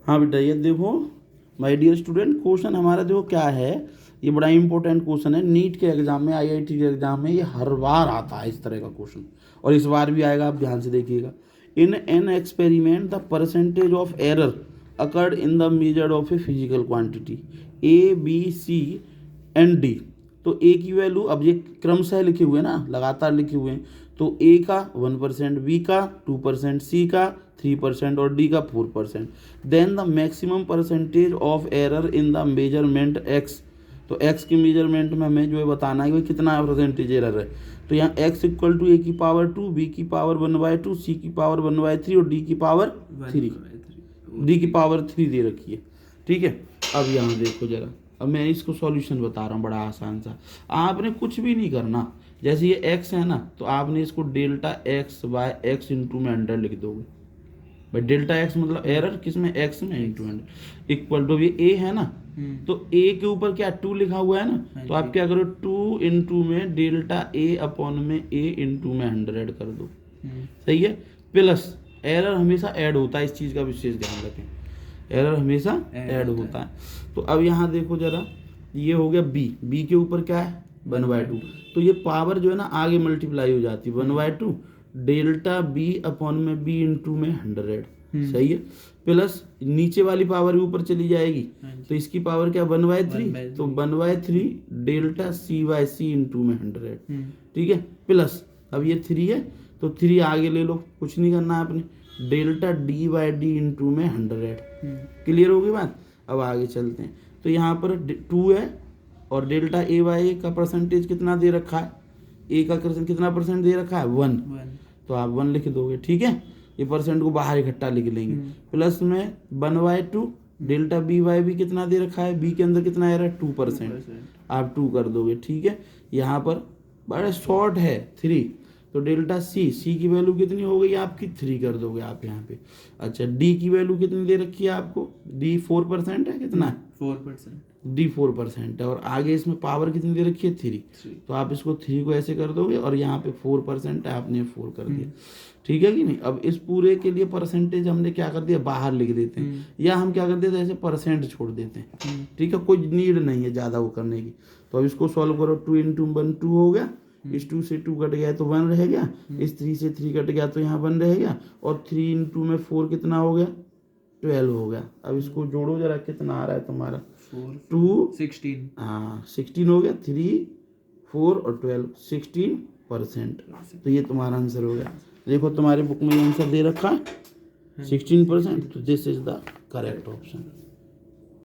हाँ बेटा, ये देखो माय डियर स्टूडेंट, क्वेश्चन हमारा देखो क्या है, ये बड़ा इंपॉर्टेंट क्वेश्चन है। नीट के एग्जाम में, आईआईटी के एग्जाम में ये हर बार आता है इस तरह का क्वेश्चन, और इस बार भी आएगा, आप ध्यान से देखिएगा। In an experiment the percentage of error occurred in the measure of a physical quantity A B C and D. तो ए की वैल्यू, अब ये क्रमशः लिखे हुए हैं ना, लगातार लिखे हुए हैं, तो ए का 1%, बी का 2%, सी का 3% और डी का 4%। Then the maximum percentage of error in the measurement X. तो एक्स के मेजरमेंट में हमें जो है बताना है कि कितना परसेंटेज एरर है। तो यहाँ एक्स इक्वल टू ए की पावर 2, बी की पावर 1/2, सी की पावर 1/3 और डी की पावर 3, डी की पावर 3 दे रखी है। ठीक है, अब यहाँ देखो जरा, अब मैं इसको सॉल्यूशन बता रहा हूँ, बड़ा आसान सा। आपने कुछ भी नहीं करना, जैसे ये x है ना, तो आपने इसको delta x by X into में 100 लिख दोगे। भाई डेल्टा x मतलब एरर किसमें, x में, इंटू 100 इक्वल टू, ये a है ना, तो a के ऊपर क्या 2 लिखा हुआ है ना, तो आप क्या करो 2 इंटू में डेल्टा a अपॉन में a इंटू में 100 कर दो। सही है, प्लस एरर हमेशा ऐड होता है, इस चीज़ का विशेष ध्यान रखें, एरर हमेशा ऐड होता है। तो अब यहाँ देखो जरा, ये हो गया b के ऊपर क्या है 1/2, तो ये पावर जो है ना आगे मल्टीप्लाई हो जाती है, 1/2 डेल्टा b अपॉन में b इंटू में 100। सही है, प्लस नीचे वाली पावर ऊपर चली जाएगी, तो इसकी पावर क्या 1/3, तो 1/3 डेल्टा c बाय सी इंटू में 100। ठीक है, प्लस अब ये 3 है, तो 3 आगे ले लो, कुछ नहीं करना है आपने, delta D by D into में 100। क्लियर होगी बात। अब आगे चलते हैं, तो यहाँ पर 2 है और डेल्टा ए बाई ए का परसेंटेज कितना दे रखा है, ए का कितना परसेंट दे रखा है 1, तो आप 1 लिख दोगे। ठीक है, ये परसेंट को बाहर इकट्ठा लिख लेंगे, प्लस में 1/2 डेल्टा बी बाई बी कितना दे रखा है, बी के अंदर कितना आ रहा है 2%, आप 2 कर दोगे। ठीक है, यहाँ पर बड़ा शॉर्ट है 3, तो डेल्टा सी की वैल्यू कितनी हो गई आपकी 3 कर दोगे आप यहाँ पे। अच्छा, डी की वैल्यू कितनी दे रखी है आपको, डी 4% है, कितना है 4%, डी 4% है, और आगे इसमें पावर कितनी दे रखी है 3, तो आप इसको 3 को ऐसे कर दोगे, और यहाँ पे 4% है, आपने 4 कर दिया। ठीक है कि नहीं। अब इस पूरे के लिए परसेंटेज हमने क्या कर दिया, बाहर लिख देते हैं, या हम क्या कर देते हैं ऐसे परसेंट छोड़ देते हैं। ठीक है, कोई नीड नहीं है ज़्यादा वो करने की। तो अब इसको सॉल्व करो, 2 इंटू 1 2 हो गया, इस 2 से 2 कट गया तो 1 रह गया, इस 3 से 3 कट गया तो यहाँ 1 रह गया, और 3 इंटू में 4 कितना हो गया 12 हो गया। अब इसको जोड़ो जरा, कितना आ रहा है तुम्हारा 2 16, हाँ 16 हो गया, 3 4 और 12 16%। तो ये तुम्हारा आंसर हो गया। देखो तुम्हारे बुक में आंसर दे रखा है 16%, तो this is the correct option.